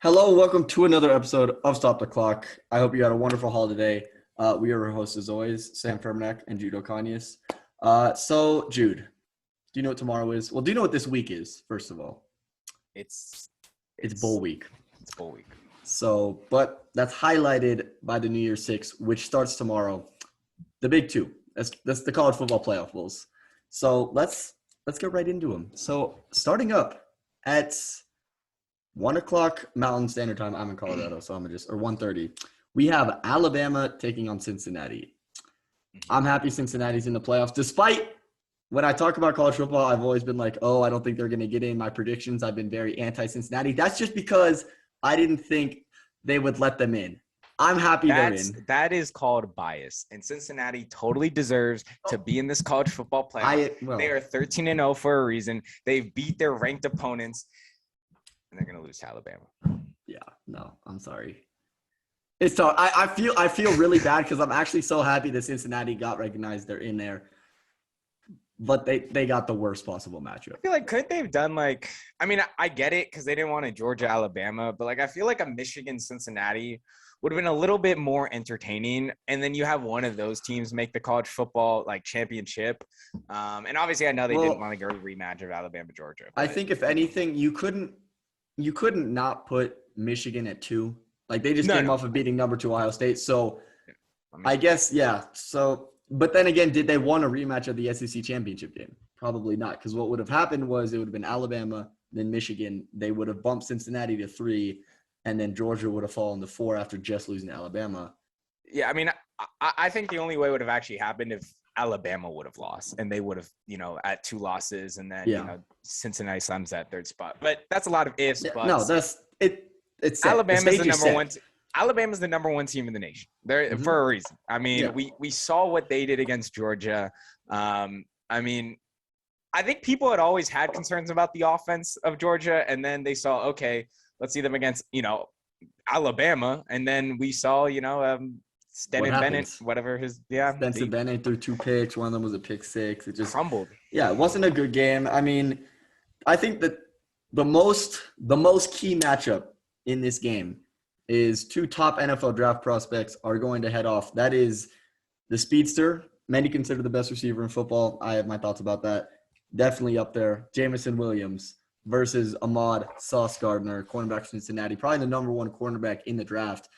Hello, welcome to another episode of Stop the Clock. I hope you had a wonderful holiday. We are your hosts as always, Sam Furmaniak and Jude Ocañas. So, Jude, do you know what tomorrow is? Well, do you know what this week is, first of all? It's bowl week. It's bowl week. So, but that's highlighted by the New Year's Six, which starts tomorrow. The big two. That's the college football playoff bowls. So let's get right into them. So starting up at 1 o'clock Mountain Standard Time. I'm in Colorado, so or 1:30. We have Alabama taking on Cincinnati. I'm happy Cincinnati's in the playoffs. Despite when I talk about college football, I've always been like, oh, I don't think they're going to get in. My predictions, I've been very anti-Cincinnati. That's just because I didn't think they would let them in. I'm happy they're in. That is called bias. And Cincinnati totally deserves to be in this college football playoff. They are 13-0 for a reason. They've beat their ranked opponents. And they're going to lose to Alabama. Yeah, no, I'm sorry. It's tough. I feel really bad because I'm actually so happy that Cincinnati got recognized. They're in there. But they got the worst possible matchup. I feel like couldn't they have done I get it because they didn't want a Georgia-Alabama. But I feel like a Michigan-Cincinnati would have been a little bit more entertaining. And then you have one of those teams make the college football championship. And obviously I know they didn't want to go to rematch of Alabama-Georgia. I think if anything, you couldn't not put Michigan at 2. They just came off of beating number 2 Ohio State. So I guess, yeah. So, but then again, did they want a rematch of the SEC championship game? Probably not. Because what would have happened was it would have been Alabama, then Michigan. They would have bumped Cincinnati to 3, and then Georgia would have fallen to 4 after just losing to Alabama. Yeah, I think the only way would have actually happened if Alabama would have lost, and they would have, at 2 losses, and then, Cincinnati slams that 3rd spot. But that's a lot of ifs, buts. No, that's it. It's set. Alabama's the number one. Alabama's the number 1 team in the nation. They're for a reason. We saw what they did against Georgia. I think people had always had concerns about the offense of Georgia, and then they saw, okay, let's see them against, Alabama, and then we saw, Stenton Bennett, whatever his, Stenton Bennett threw 2 picks. One of them was a pick 6. It just crumbled. Yeah, it wasn't a good game. I think that the most key matchup in this game is 2 top NFL draft prospects are going to head off. That is the speedster, many consider the best receiver in football. I have my thoughts about that. Definitely up there. Jameson Williams versus Ahmad Sauce Gardner, cornerback from Cincinnati, probably the number 1 cornerback in the draft.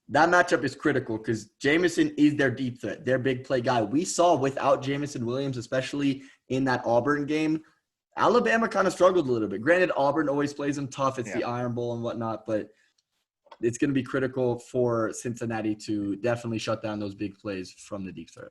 That matchup is critical because Jameson is their deep threat, their big play guy. We saw without Jameson Williams, especially in that Auburn game, Alabama kind of struggled a little bit. Granted, Auburn always plays them tough. It's the Iron Bowl and whatnot, but it's going to be critical for Cincinnati to definitely shut down those big plays from the deep threat.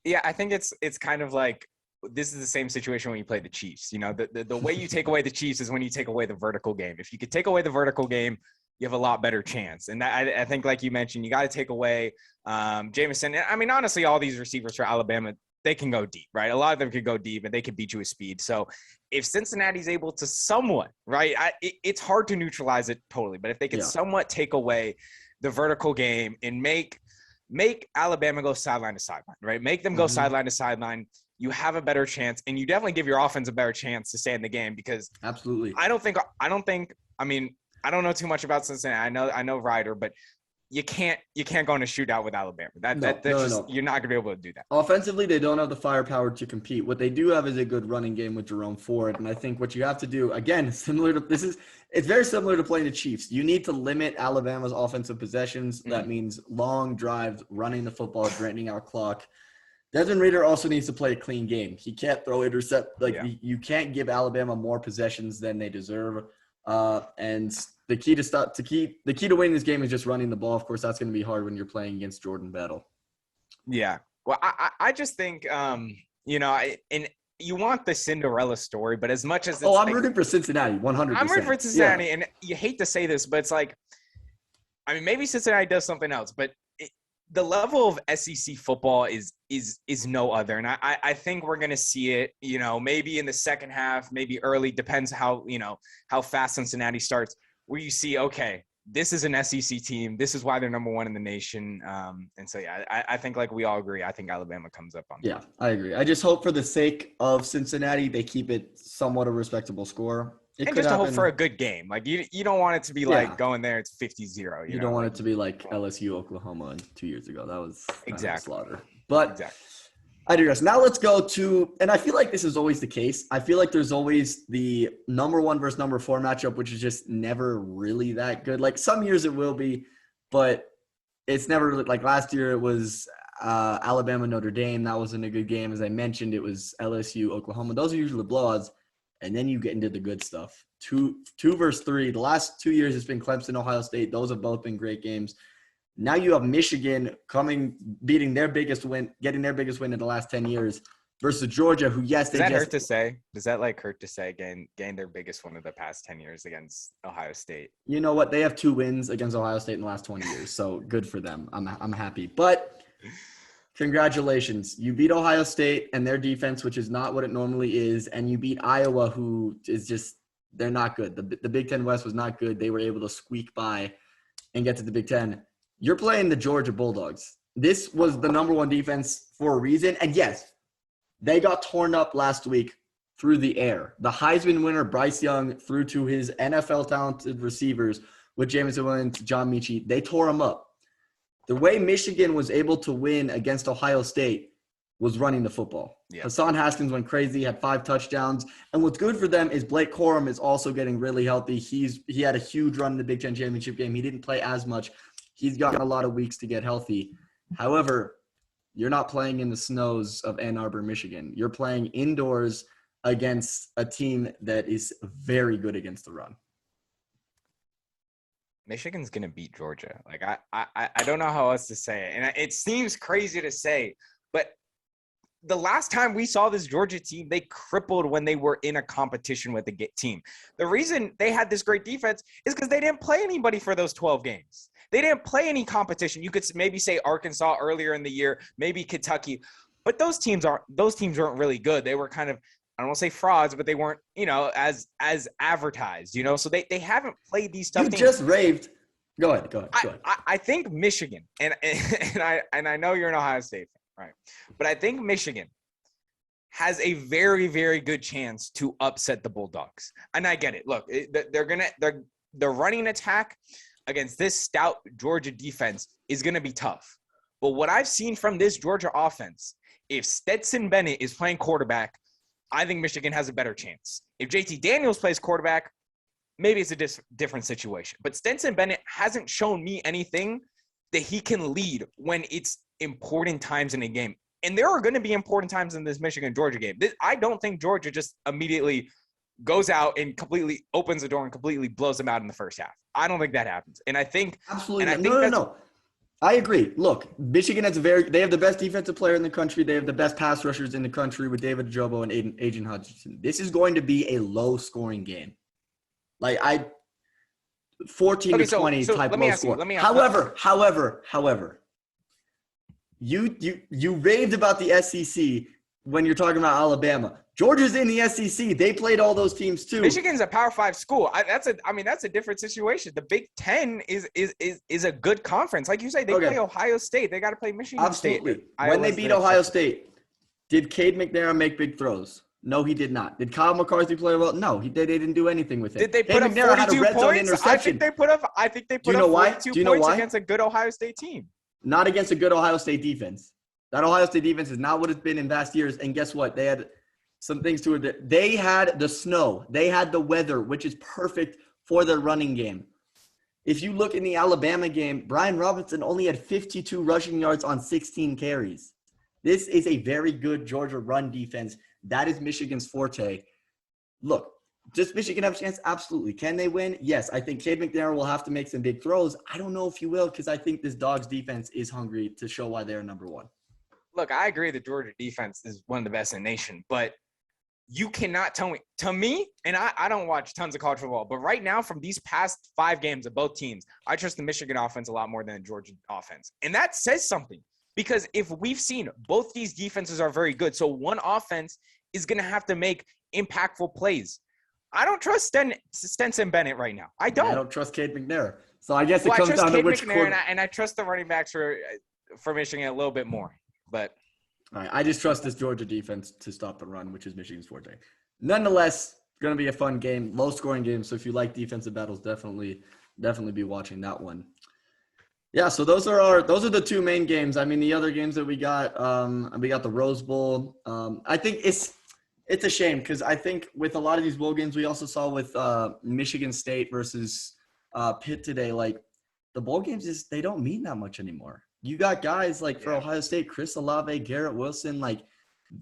Yeah, I think it's kind of like this is the same situation when you play the Chiefs. The way you take away the Chiefs is when you take away the vertical game. If you could take away the vertical game, you have a lot better chance. And I think, like you mentioned, you got to take away Jameson. Honestly, all these receivers for Alabama, they can go deep, right? A lot of them can go deep, and they can beat you with speed. So if Cincinnati's able to somewhat, right, it's hard to neutralize it totally. But if they can somewhat take away the vertical game and make Alabama go sideline to sideline, right? Make them go sideline to sideline. You have a better chance, and you definitely give your offense a better chance to stay in the game because absolutely. I don't know too much about Cincinnati. I know Ryder, but you can't go in a shootout with Alabama. You're not going to be able to do that. Offensively, they don't have the firepower to compete. What they do have is a good running game with Jerome Ford, and I think what you have to do, again, it's very similar to playing the Chiefs. You need to limit Alabama's offensive possessions. That means long drives, running the football, draining out clock. Desmond Ridder also needs to play a clean game. He can't throw intercept. You can't give Alabama more possessions than they deserve. And the key to winning this game is just running the ball. Of course, that's going to be hard when you're playing against Jordan Battle. Yeah. Well, I just think, and you want the Cinderella story, but as much as I'm rooting for Cincinnati, 100%. I'm rooting for Cincinnati, and you hate to say this, but it's maybe Cincinnati does something else, but the level of SEC football is no other. And I think we're going to see it, maybe in the second half, maybe early, depends how fast Cincinnati starts, where you see, okay, this is an SEC team. This is why they're number 1 in the nation. And so, I think we all agree. I think Alabama comes up on top. Yeah, I agree. I just hope for the sake of Cincinnati, they keep it somewhat a respectable score. It And could just to hope happen. for a good game. Like you don't want it to be like going there, it's 50-0. You don't want it to be like LSU, Oklahoma 2 years ago. That was kind of a Exactly. slaughter. But Exactly. I digress. Now let's go to, and I feel like this is always the case. I feel like there's always the number 1 versus number 4 matchup, which is just never really that good. Like some years it will be, but it's never really, like last year it was Alabama, Notre Dame. That wasn't a good game. As I mentioned, it was LSU, Oklahoma. Those are usually blowouts. And then you get into the good stuff. 2 versus 3. The last 2 years it's been Clemson, Ohio State. Those have both been great games. Now you have Michigan beating their biggest win, getting their biggest win in the last 10 years versus Georgia, who, yes, Does that hurt to say? Does that hurt to say gain their biggest win of the past 10 years against Ohio State? You know what? They have 2 wins against Ohio State in the last 20 years. So good for them. I'm happy. But congratulations. You beat Ohio State and their defense, which is not what it normally is. And you beat Iowa, who is just, they're not good. The Big Ten West was not good. They were able to squeak by and get to the Big Ten. You're playing the Georgia Bulldogs. This was the number 1 defense for a reason. And yes, they got torn up last week through the air. The Heisman winner, Bryce Young, threw to his NFL talented receivers with Jameson Williams, John Mechie. They tore him up. The way Michigan was able to win against Ohio State was running the football. Yeah. Hassan Haskins went crazy, had 5 touchdowns. And what's good for them is Blake Corum is also getting really healthy. He had a huge run in the Big Ten championship game. He didn't play as much. He's gotten a lot of weeks to get healthy. However, you're not playing in the snows of Ann Arbor, Michigan. You're playing indoors against a team that is very good against the run. Michigan's going to beat Georgia. Like, I don't know how else to say it. And it seems crazy to say, but the last time we saw this Georgia team, they crippled when they were in a competition with the team. The reason they had this great defense is because they didn't play anybody for those 12 games. They didn't play any competition. You could maybe say Arkansas earlier in the year, maybe Kentucky, but those teams weren't really good. They were kind of, I don't want to say frauds, but they weren't, as advertised, so they haven't played these tough teams. You just raved. Go ahead. I think Michigan, and I know you're an Ohio State fan, right? But I think Michigan has a very, very good chance to upset the Bulldogs. And I get it. Look, they're running attack against this stout Georgia defense is going to be tough. But what I've seen from this Georgia offense, if Stetson Bennett is playing quarterback, I think Michigan has a better chance. If JT Daniels plays quarterback, maybe it's a different situation. But Stetson Bennett hasn't shown me anything that he can lead when it's important times in a game. And there are going to be important times in this Michigan-Georgia game. I don't think Georgia just immediately goes out and completely opens the door and completely blows them out in the first half. I don't think that happens. And I think – absolutely. No. I agree. Look, Michigan has they have the best defensive player in the country. They have the best pass rushers in the country with David Ajobo and Aiden Hutchinson. This is going to be a low-scoring game. 14 to 20 type low score. However, you raved about the SEC when you're talking about Alabama. Georgia's in the SEC. They played all those teams too. Michigan's a Power 5 school. That's a different situation. The Big Ten is a good conference. Like you say, they play Ohio State. They got to play Michigan Absolutely. State. When they beat Ohio State, did Cade McNamara make big throws? No, he did not. Did Kyle McCarthy play well? No, they didn't do anything with it. Did they put up 42 points? I think they put up 42 points against a good Ohio State team. Not against a good Ohio State defense. That Ohio State defense is not what it's been in past years. And guess what? They had some things to it. They had the snow. They had the weather, which is perfect for their running game. If you look in the Alabama game, Brian Robinson only had 52 rushing yards on 16 carries. This is a very good Georgia run defense. That is Michigan's forte. Look, does Michigan have a chance? Absolutely. Can they win? Yes. I think Cade McNamara will have to make some big throws. I don't know if he will because I think this Dawgs defense is hungry to show why they're number 1. Look, I agree the Georgia defense is one of the best in the nation, but you cannot tell me, to me, and I don't watch tons of college football, but right now from these past 5 games of both teams, I trust the Michigan offense a lot more than the Georgia offense. And that says something because if we've seen both these defenses are very good, so one offense is going to have to make impactful plays. I don't trust Stetson Bennett right now. I don't trust Cade McNamara. So I guess it comes down to which quarter. And I trust the running backs for Michigan a little bit more. But all right, I just trust this Georgia defense to stop the run, which is Michigan's forte. Nonetheless, going to be a fun game, low-scoring game. So if you like defensive battles, definitely be watching that one. Yeah, so those are the two main games. I mean, the other games that we got the Rose Bowl. I think it's a shame because I think with a lot of these bowl games, we also saw with Michigan State versus Pitt today, like the bowl games they don't mean that much anymore. You got guys like for Ohio State, Chris Olave, Garrett Wilson, like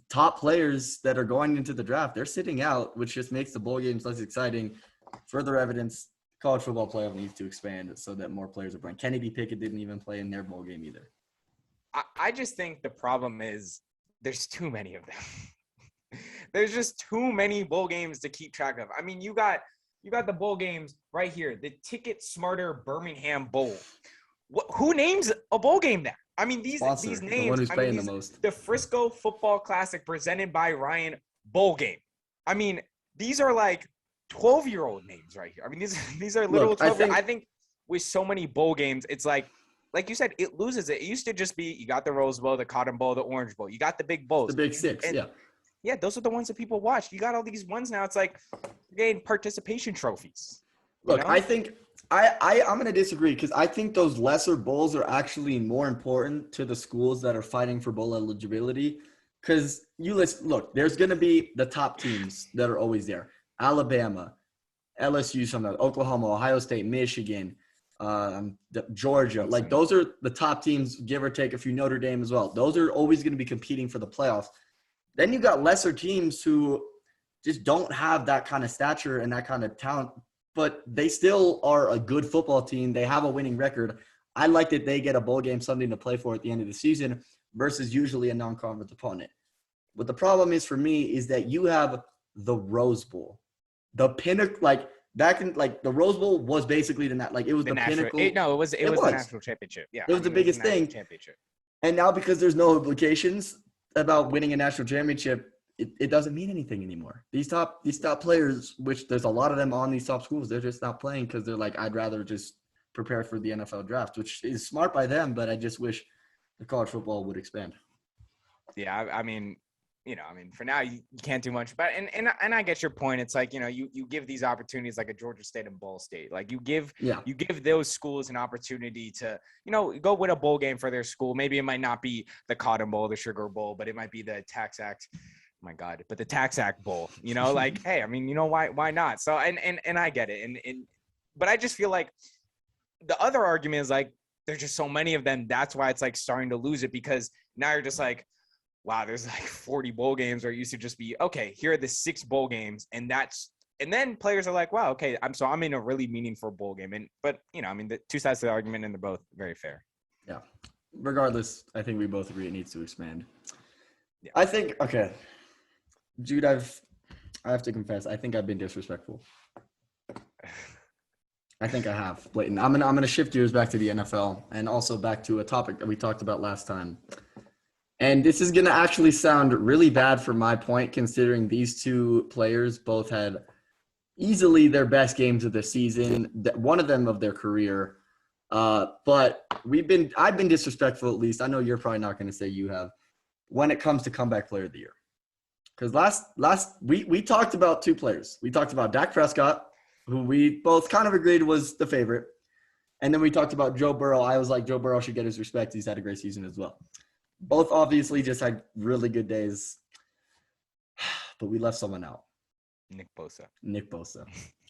top players that are going into the draft. They're sitting out, which just makes the bowl games less exciting. Further evidence, college football playoff needs to expand so that more players are playing. Kennedy Pickett didn't even play in their bowl game either. I just think the problem is there's too many of them. There's just too many bowl games to keep track of. I mean, you got the bowl games right here, the Ticket Smarter Birmingham Bowl. Who names a bowl game that? I mean, these names. The one who's paying the most. The Frisco Football Classic presented by Ryan Bowl Game. I mean, these are like 12-year-old names right here. I mean, these are literal 12. I think with so many bowl games, it's like you said, it loses it. It used to just be you got the Rose Bowl, the Cotton Bowl, the Orange Bowl. You got the big bowls. The Big Six, and, yeah, those are the ones that people watch. You got all these ones now. It's like you're getting participation trophies. Look, I think I'm going to disagree because I think those lesser bowls are actually more important to the schools that are fighting for bowl eligibility. Because look, there's going to be the top teams that are always there. Alabama, LSU, sometimes Oklahoma, Ohio State, Michigan, Georgia. Like those are the top teams, give or take a few, Notre Dame as well. Those are always going to be competing for the playoffs. Then you got lesser teams who just don't have that kind of stature and that kind of talent, but they still are a good football team. They have a winning record. I like that they get a bowl game, something to play for at the end of the season versus usually a non-conference opponent. What the problem is for me is that you have the Rose Bowl, the pinnacle, like back in like the Rose Bowl was basically it was the pinnacle. It was the national championship. Yeah, it was the biggest thing. Championship. And now because there's no implications about winning a national championship, it doesn't mean anything anymore. These top players, which there's a lot of them on these top schools, they're just not playing because they're like, I'd rather just prepare for the NFL draft, which is smart by them, but I just wish the college football would expand. Yeah, I mean, for now you can't do much about it. And I get your point. It's like, you give these opportunities like a Georgia State and Ball State. Like you give those schools an opportunity to, go win a bowl game for their school. Maybe it might not be the Cotton Bowl, the Sugar Bowl, but it might be the Tax Act. Oh my God, but the Tax Act Bowl, like, hey, I mean, why not? So, and I get it. But I just feel like the other argument is like, there's just so many of them. That's why it's like starting to lose it because now you're just like, wow, there's like 40 bowl games where it used to just be, okay, here are the 6 bowl games. And then players are like, wow, okay, I'm in a really meaningful bowl game. But the two sides of the argument and they're both very fair. Yeah. Regardless, I think we both agree it needs to expand. Yeah. I think, okay. Jude, I have to confess, I think I've been disrespectful. I think I have. Blatant. I'm gonna shift gears back to the NFL and also back to a topic that we talked about last time. And this is gonna actually sound really bad for my point, considering these two players both had easily their best games of the season, one of them of their career. But I've been disrespectful at least. I know you're probably not gonna say you have when it comes to comeback player of the year. Because we talked about two players. We talked about Dak Prescott, who we both kind of agreed was the favorite. And then we talked about Joe Burrow. I was like, Joe Burrow should get his respect. He's had a great season as well. Both obviously just had really good days. But we left someone out. Nick Bosa.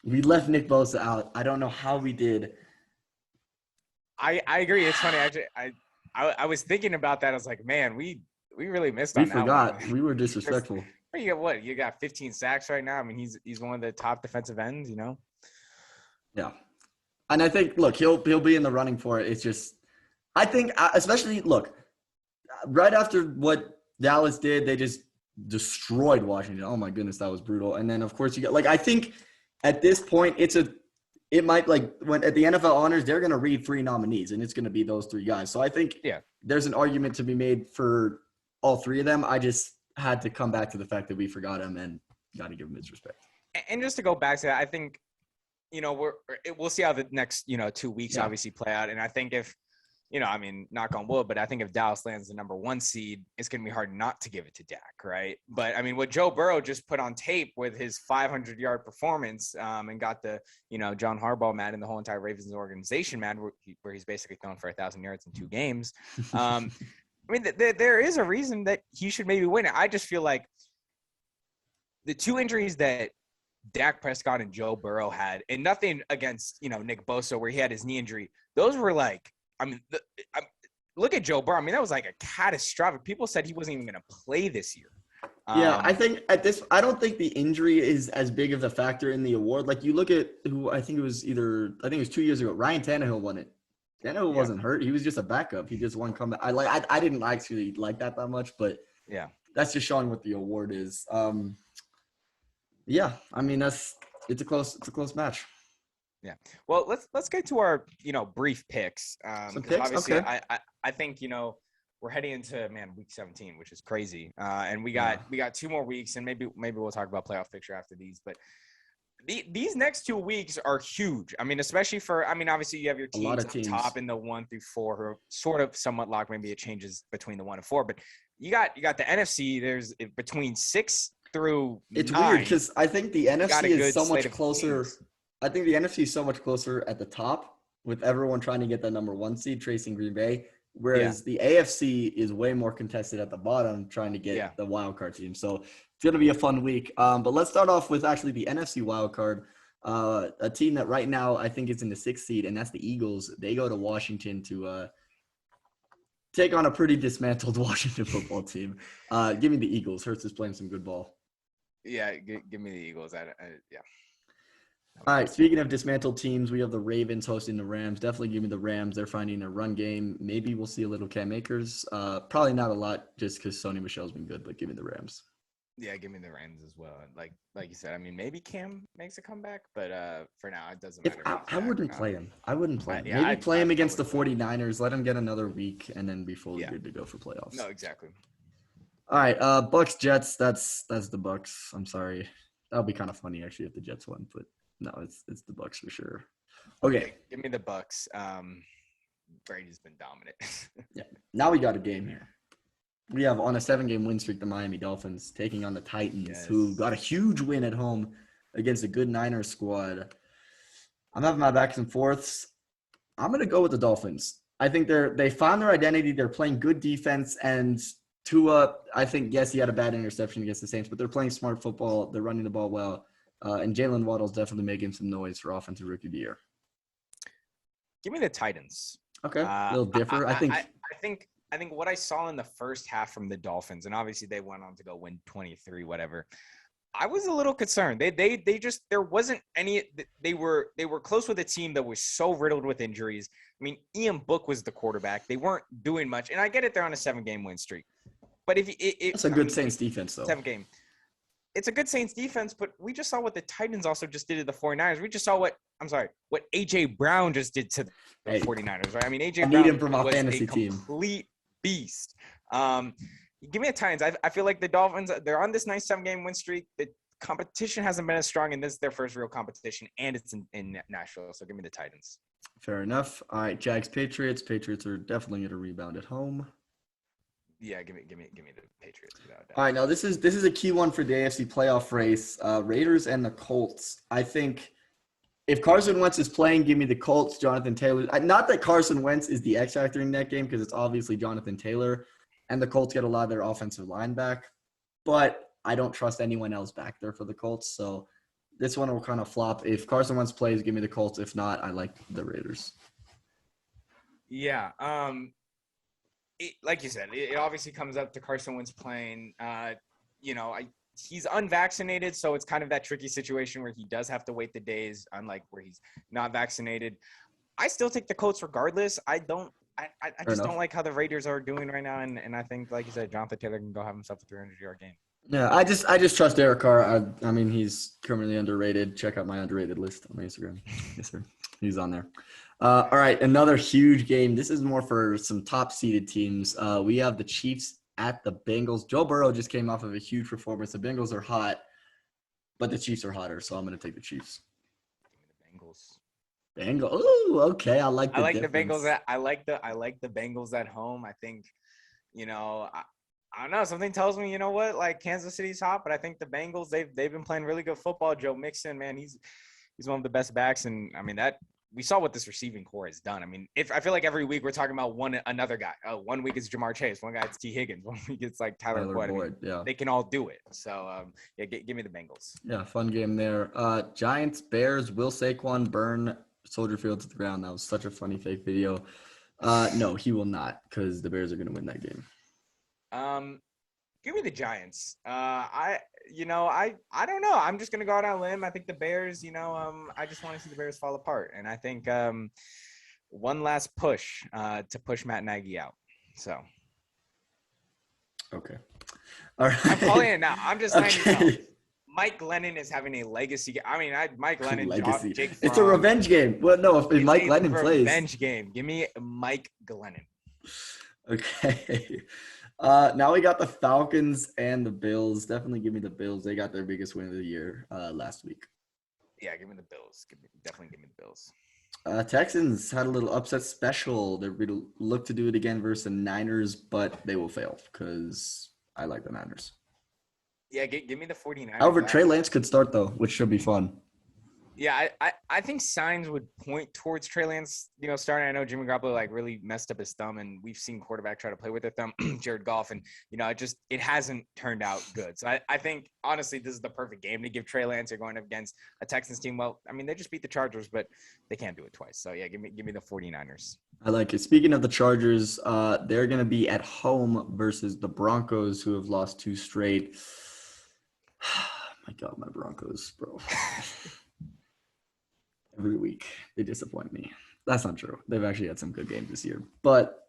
We left Nick Bosa out. I don't know how we did. I agree. It's funny. Actually, I was thinking about that. I was like, man, we really missed on that one. We forgot. We were disrespectful. You got what? You got 15 sacks right now. I mean, he's one of the top defensive ends, Yeah. And I think, look, he'll be in the running for it. It's just, I think, especially, look, right after what Dallas did, they just destroyed Washington. Oh my goodness, that was brutal. And then of course you got, I think at this point it might when at the NFL honors, they're going to read 3 nominees and it's going to be those 3 guys. So I think there's an argument to be made for all 3 of them. I just had to come back to the fact that we forgot him and got to give him his respect. And just to go back to that, I think, we'll see how the next, 2 weeks obviously play out. And I think if you know, I mean, knock on wood, but I think if Dallas lands the number 1 seed, it's going to be hard not to give it to Dak, right? But I mean, what Joe Burrow just put on tape with his 500-yard performance and got the, you know, John Harbaugh mad and the whole entire Ravens organization mad, where he's basically thrown for 1,000 yards in 2 games. I mean, there is a reason that he should maybe win it. I just feel like the 2 injuries that Dak Prescott and Joe Burrow had, and nothing against, you know, Nick Bosa, where he had his knee injury, those were like, I mean, look at Joe Burrow. I mean, that was like a catastrophic. People said he wasn't even going to play this year. Yeah, I think I don't think the injury is as big of a factor in the award. Like you look at who I think it was 2 years ago. Ryan Tannehill won it. Tannehill wasn't hurt. He was just a backup. He just won comeback. I didn't actually like that much, but yeah, that's just showing what the award is. Yeah, I mean it's a close match. Yeah. Well, let's get to our, you know, brief picks. Some picks? Obviously, Okay. I think, you know, we're heading into week 17, which is crazy. And we got 2 more weeks, and maybe we'll talk about playoff picture after these. But these next 2 weeks are huge. I mean, especially obviously you have your teams up top in the 1 through 4 who are sort of somewhat locked. Maybe it changes between the 1 and 4, but you got the NFC. There's between 6 through 9. It's weird because I think the NFC is so much closer. Teams. I think the NFC is so much closer at the top with everyone trying to get that number 1 seed, tracing Green Bay, whereas the AFC is way more contested at the bottom, trying to get the wild card team. So it's going to be a fun week. But let's start off with actually the NFC wild card, a team that right now I think is in the 6th seed, and that's the Eagles. They go to Washington to take on a pretty dismantled Washington football team. Give me the Eagles. Hurts is playing some good ball. Yeah, give me the Eagles. Yeah. All right, speaking of dismantled teams, we have the Ravens hosting the Rams. Definitely give me the Rams. They're finding a run game. Maybe we'll see a little Cam Akers. Probably not a lot just because Sony Michel's been good, but give me the Rams. Yeah, give me the Rams as well. Like you said, I mean, maybe Cam makes a comeback, but for now, it doesn't matter. I wouldn't play him. I wouldn't play him. Maybe play him against the 49ers. Let him get another week and then be fully good to go for playoffs. No, exactly. All right, Bucks Jets. That's the Bucks. I'm sorry. That would be kind of funny actually if the Jets won, but no, it's the Bucks for sure. Okay. Give me the Bucks. Brady's been dominant. Yeah. Now we got a game here. We have on a 7-game win streak the Miami Dolphins taking on the Titans, who got a huge win at home against a good Niners squad. I'm having my backs and forths. I'm going to go with the Dolphins. I think they found their identity. They're playing good defense, and Tua, I think, yes, he had a bad interception against the Saints, but they're playing smart football. They're running the ball well. And Jalen Waddle's definitely making some noise for Offensive Rookie of the Year. Give me the Titans. Okay, a little different. I think what I saw in the first half from the Dolphins, and obviously they went on to go win 23, whatever. I was a little concerned. They just there wasn't any. They were close with a team that was so riddled with injuries. I mean, Ian Book was the quarterback. They weren't doing much, and I get it. They're on a 7-game win streak, but that's a good Saints defense, though. 7-game. It's a good Saints defense, but we just saw what the Titans also just did to the 49ers. We just saw what A.J. Brown just did to the 49ers, right? I mean, A.J. Brown was a complete beast. Give me the Titans. I feel like the Dolphins, they're on this nice 7-game win streak. The competition hasn't been as strong, and this is their first real competition, and it's in Nashville. So give me the Titans. Fair enough. All right, Jags, Patriots. Patriots are definitely going to rebound at home. Yeah, give me the Patriots. All right, now this is a key one for the AFC playoff race. Raiders and the Colts. I think if Carson Wentz is playing, give me the Colts. Jonathan Taylor. Not that Carson Wentz is the X factor in that game because it's obviously Jonathan Taylor, and the Colts get a lot of their offensive line back. But I don't trust anyone else back there for the Colts, so this one will kind of flop. If Carson Wentz plays, give me the Colts. If not, I like the Raiders. Yeah. Like you said, it obviously comes up to Carson Wentz playing. He's unvaccinated, so it's kind of that tricky situation where he does have to wait the days, unlike where he's not vaccinated. I still take the Colts regardless. I don't like how the Raiders are doing right now, and I think, like you said, Jonathan Taylor can go have himself a 300-yard game. Yeah, I just trust Derek Carr. I mean, he's currently underrated. Check out my underrated list on my Instagram. Yes, sir. He's on there. All right, another huge game. This is more for some top-seeded teams. We have the Chiefs at the Bengals. Joe Burrow just came off of a huge performance. The Bengals are hot, but the Chiefs are hotter, so I'm going to take the Chiefs. The Bengals. Bengals. Ooh, okay. I like the the difference. Bengals. I like the Bengals at home. I think, I don't know. Something tells me, you know what? Like Kansas City's hot, but I think the Bengals. They've been playing really good football. Joe Mixon, man, he's one of the best backs, and I mean that. We saw what this receiving core has done. I mean, if I feel like every week we're talking about another guy. Oh, 1 week it's Jamar Chase, one guy it's T. Higgins, 1 week it's like Tyler Boyd. I mean, yeah. they can all do it. So yeah, give me the Bengals. Yeah, fun game there. Giants, Bears, will Saquon burn Soldier Field to the ground? That was such a funny fake video. No, he will not, because the Bears are going to win that game. Give me the Giants. I don't know. I'm just gonna go out on a limb. I think the Bears. I just want to see the Bears fall apart, and I think one last push to push Matt Nagy out. So. Okay. All right. I'm calling it now. I'm just letting you know. Mike Glennon is having a legacy. I mean, Mike Glennon, legacy. Jake It's a revenge game. Well, no, if Mike Glennon plays. Revenge game. Give me Mike Glennon. Okay. Now we got the Falcons and the Bills. Definitely give me the Bills. They got their biggest win of the year last week. Yeah, give me the Bills. Definitely give me the Bills. Texans had a little upset special. They're going to look to do it again versus the Niners, but they will fail because I like the Niners. Yeah, give me the 49ers. However, Trey Lance could start, though, which should be fun. Yeah, I think signs would point towards Trey Lance, starting. I know Jimmy Garoppolo really messed up his thumb, and we've seen quarterback try to play with their thumb, Jared Goff, and it hasn't turned out good. So I think honestly this is the perfect game to give Trey Lance. You're going up against a Texans team. Well, I mean they just beat the Chargers, but they can't do it twice. So yeah, give me the 49ers. I like it. Speaking of the Chargers, they're going to be at home versus the Broncos, who have lost 2 straight. My God, my Broncos, bro. Every week they disappoint me. That's not true. They've actually had some good games this year, but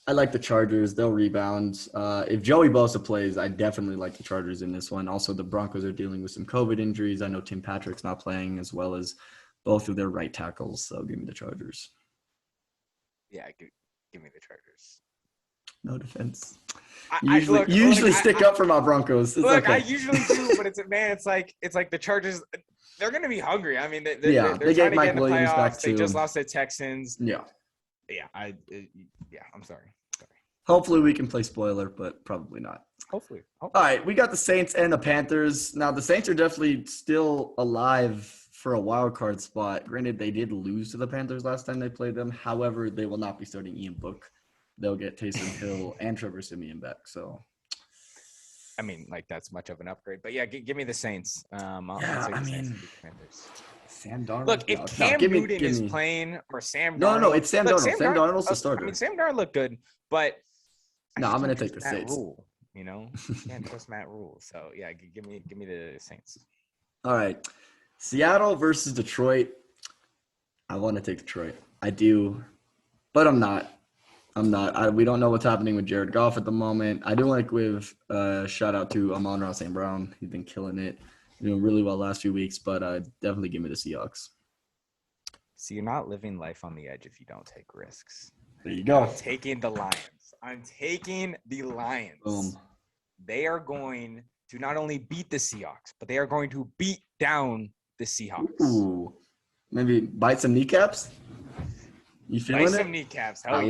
I like the Chargers. They'll rebound. If Joey Bosa plays, I definitely like the Chargers in this one. Also, the Broncos are dealing with some COVID injuries. I know Tim Patrick's not playing, as well as both of their right tackles. So give me the Chargers. Yeah, give me the Chargers. No defense. Usually stick up for my Broncos. It's okay. I usually do, but it's like the Chargers. They're going to be hungry. I mean, they're they trying to get Mike in the Williams playoffs. back They too. just lost to the Texans. Yeah. I'm sorry. Hopefully we can play spoiler, but probably not. Hopefully. All right, we got the Saints and the Panthers. Now, the Saints are definitely still alive for a wild card spot. Granted, they did lose to the Panthers last time they played them. However, they will not be starting Ian Book. They'll get Taysom Hill and Trevor Siemian back. So, I mean, that's much of an upgrade. But yeah, give me the Saints. Sam Darnold. Look, if Cam Newton is playing or Sam Darnold. No, it's Sam Darnold. Sam Darnold's the starter. I mean, Sam Darnold looked good, but no, I'm going to take the Saints. Rule, can't trust Matt Rule. So yeah, give me the Saints. All right, Seattle versus Detroit. I want to take Detroit. I do, but I'm not. We don't know what's happening with Jared Goff at the moment. I do want to give a shout out to Amon-Ra St. Brown. He's been killing it, doing really well last few weeks, but definitely give me the Seahawks. So you're not living life on the edge if you don't take risks. There you go. I'm taking the Lions. Boom. They are going to not only beat the Seahawks, but they are going to beat down the Seahawks. Ooh. Maybe bite some kneecaps? You feeling it? Some kneecaps. I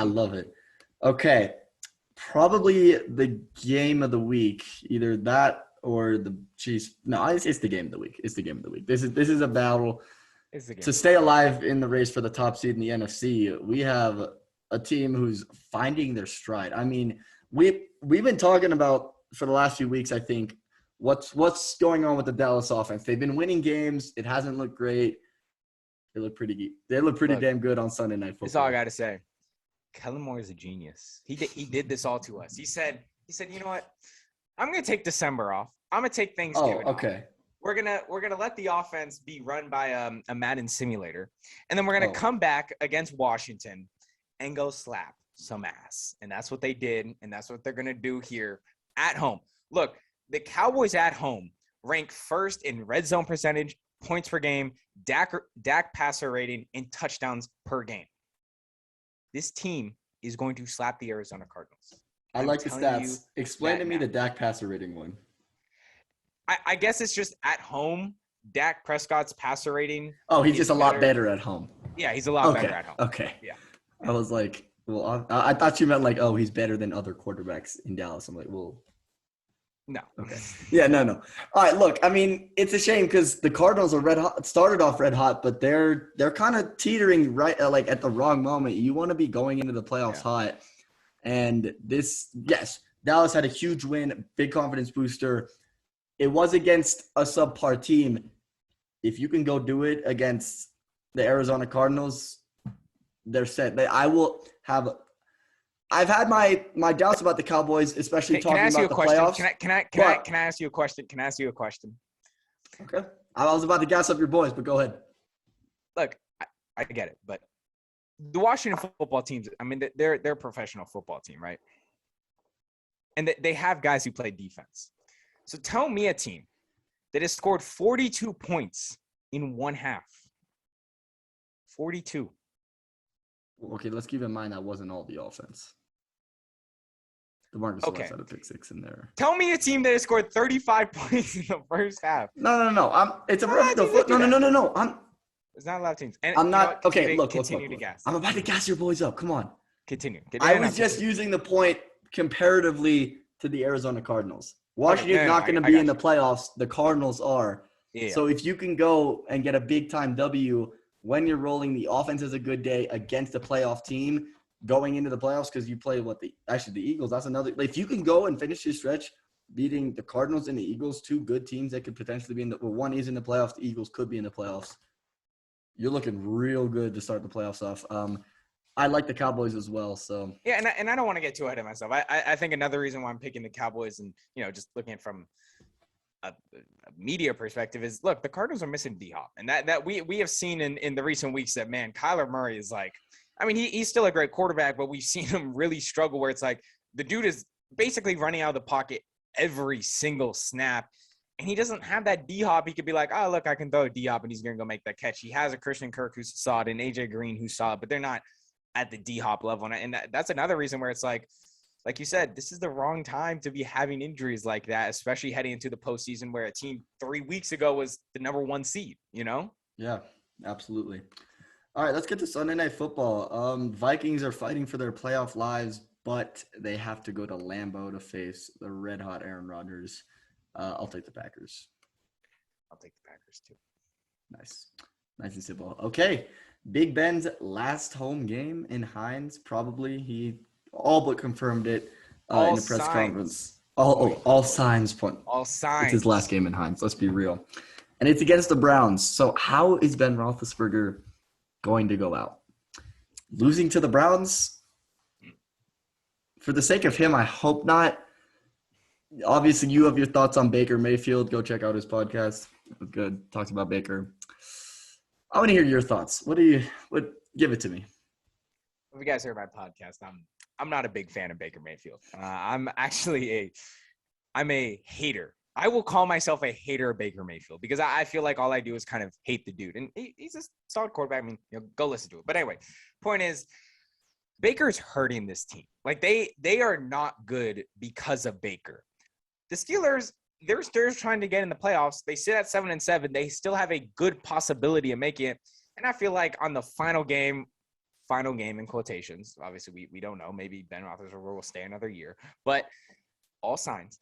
love it. Okay. Probably the game of the week. Either that or the Chiefs. No, it's the game of the week. It's the game of the week. This is a battle to stay alive in the race for the top seed in the NFC. We have a team who's finding their stride. I mean, we've been talking about for the last few weeks, I think, what's going on with the Dallas offense. They've been winning games. It hasn't looked great. They look pretty damn good on Sunday Night Football. That's all I got to say. Kellen Moore is a genius. He did this all to us. He said, you know what? I'm going to take December off. I'm going to take Thanksgiving off. We're gonna let the offense be run by a Madden simulator, and then we're gonna come back against Washington and go slap some ass. And that's what they did, and that's what they're gonna do here at home. Look, the Cowboys at home rank first in red zone percentage, points per game, Dak passer rating, and touchdowns per game. This team is going to slap the Arizona Cardinals. I like the stats. Explain to me the Dak passer rating one. I guess it's just at home. Dak Prescott's passer rating. Oh, he's just a lot better at home. Yeah, he's a lot better at home. Okay. Yeah. I was like, well, I thought you meant like, oh, he's better than other quarterbacks in Dallas. I'm like, well. No. Okay. Yeah, no. All right, look, I mean, it's a shame because the Cardinals are red hot, started off red hot, but they're kind of teetering right like at the wrong moment. You want to be going into the playoffs hot. And Dallas had a huge win, big confidence booster. It was against a subpar team. If you can go do it against the Arizona Cardinals, they're set. I've had my doubts about the Cowboys, especially talking about the playoffs. Can I ask you a question? Can I ask you a question? Okay. I was about to gas up your boys, but go ahead. Look, I get it, but the Washington football teams, I mean, they're a professional football team, right? And they have guys who play defense. So tell me a team that has scored 42 points in one half. 42. Okay, let's keep in mind that wasn't all the offense. DeMarcus Lawrence had a pick six in there. Tell me a team that has scored 35 points in the first half. No. It's a professional football. No. It's not a lot of teams. And I'm not. Okay, look. To gas. I'm about to gas your boys up. Come on. Continue. I was just using the point comparatively to the Arizona Cardinals. Washington's not going to be in the playoffs. The Cardinals are. Yeah. So if you can go and get a big-time W when you're rolling, the offense is a good day against a playoff team going into the playoffs because you play the Eagles. That's another. If you can go and finish your stretch beating the Cardinals and the Eagles, two good teams that could potentially be one is in the playoffs. The Eagles could be in the playoffs. You're looking real good to start the playoffs off. I like the Cowboys as well. So yeah, and I don't want to get too ahead of myself. I think another reason why I'm picking the Cowboys and just looking at from a media perspective is look, the Cardinals are missing D-Hop, and that we have seen in the recent weeks that man, Kyler Murray is like, I mean he's still a great quarterback, but we've seen him really struggle where it's like the dude is basically running out of the pocket every single snap. And he doesn't have that D-Hop. He could be like, oh, look, I can throw a D-Hop, and he's going to go make that catch. He has a Christian Kirk who's solid and A.J. Green who's solid, but they're not at the D-Hop level. And that's another reason where it's like you said, this is the wrong time to be having injuries like that, especially heading into the postseason where a team 3 weeks ago was the number 1 seed, Yeah, absolutely. All right, let's get to Sunday Night Football. Vikings are fighting for their playoff lives, but they have to go to Lambeau to face the red-hot Aaron Rodgers. I'll take the Packers. I'll take the Packers too. Nice and simple. Okay, Big Ben's last home game in Hines. Probably he all but confirmed it in the press conference. All signs point. All signs. It's his last game in Hines. Let's be real, and it's against the Browns. So how is Ben Roethlisberger going to go out? Losing to the Browns? For the sake of him, I hope not. Obviously, you have your thoughts on Baker Mayfield. Go check out his podcast. It was good. Talks about Baker. I want to hear your thoughts. Give it to me. If you guys heard my podcast, I'm not a big fan of Baker Mayfield. I'm actually I'm a hater. I will call myself a hater of Baker Mayfield because I feel like all I do is kind of hate the dude. And he's a solid quarterback. I mean, go listen to it. But anyway, point is, Baker's hurting this team. Like they are not good because of Baker. The Steelers, they're trying to get in the playoffs. They sit at 7-7. They still have a good possibility of making it. And I feel like on the final game in quotations, obviously we don't know. Maybe Ben Roethlisberger will stay another year. But all signs,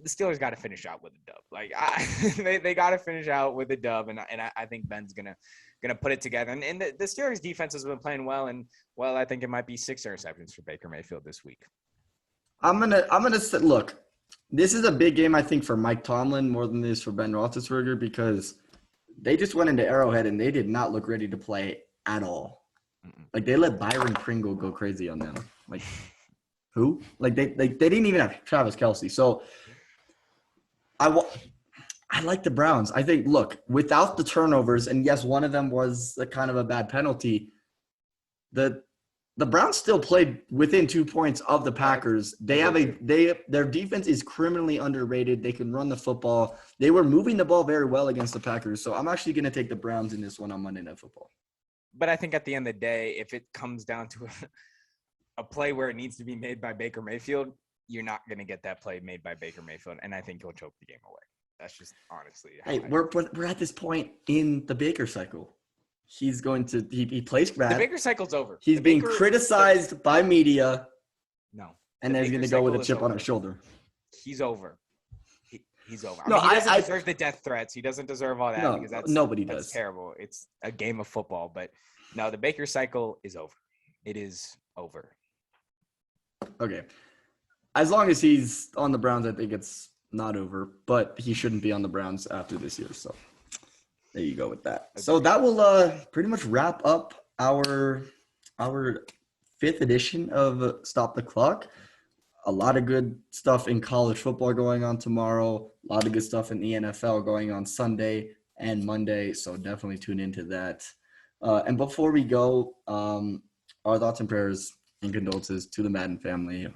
the Steelers got to finish out with a dub. Like they got to finish out with a dub, and I think Ben's gonna put it together. And the Steelers defense has been playing well, and I think it might be 6 interceptions for Baker Mayfield this week. I'm gonna say, look, this is a big game, I think, for Mike Tomlin more than this for Ben Roethlisberger because they just went into Arrowhead and they did not look ready to play at all. Like they let Byron Pringle go crazy on them. Like who? Like they didn't even have Travis Kelce. So I like the Browns. I think, look, without the turnovers, and yes, one of them was a kind of a bad penalty. The Browns still played within 2 points of the Packers. Their defense is criminally underrated. They can run the football. They were moving the ball very well against the Packers. So I'm actually going to take the Browns in this one on Monday Night Football. But I think at the end of the day, if it comes down to a play where it needs to be made by Baker Mayfield, you're not going to get that play made by Baker Mayfield, and I think he'll choke the game away. That's just honestly. Hey, we're at this point in the Baker cycle. He's going to he plays The bad. Baker cycle's over. He's being criticized by media. No. And then he's going to go with a chip on his shoulder. He's over. He's over. No, he doesn't deserve the death threats. He doesn't deserve all that because nobody that's does. Terrible. It's a game of football. But no, the Baker cycle is over. It is over. Okay. As long as he's on the Browns, I think it's not over. But he shouldn't be on the Browns after this year. So there you go with that. So that will pretty much wrap up our 5th edition of Stop the Clock. A lot of good stuff in college football going on tomorrow. A lot of good stuff in the NFL going on Sunday and Monday. So definitely tune into that. And before we go, our thoughts and prayers and condolences to the Madden family.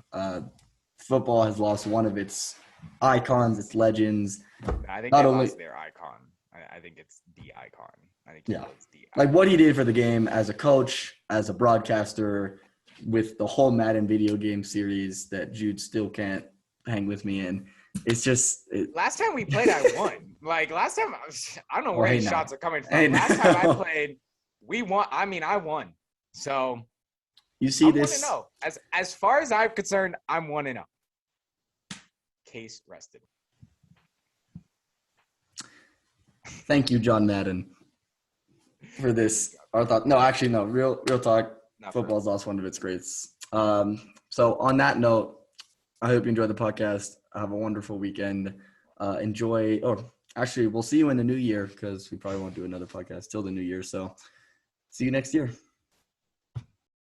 Football has lost one of its icons, its legends. I think they lost their icon. I think it's the icon. I think he was the icon. Like what he did for the game as a coach, as a broadcaster, with the whole Madden video game series that Jude still can't hang with me in. It's just last time we played, I won. Like last time, I don't know where these shots are coming from. Last time I played, we won. I mean, I won. So you see I'm this? 1-0. As far as I'm concerned, I'm 1-0. Case rested. Thank you, John Madden, for this. Our thought. No, actually, no. Real talk. Football's lost one of its greats. So on that note, I hope you enjoyed the podcast. Have a wonderful weekend. Enjoy. Or actually, we'll see you in the new year because we probably won't do another podcast till the new year. So see you next year.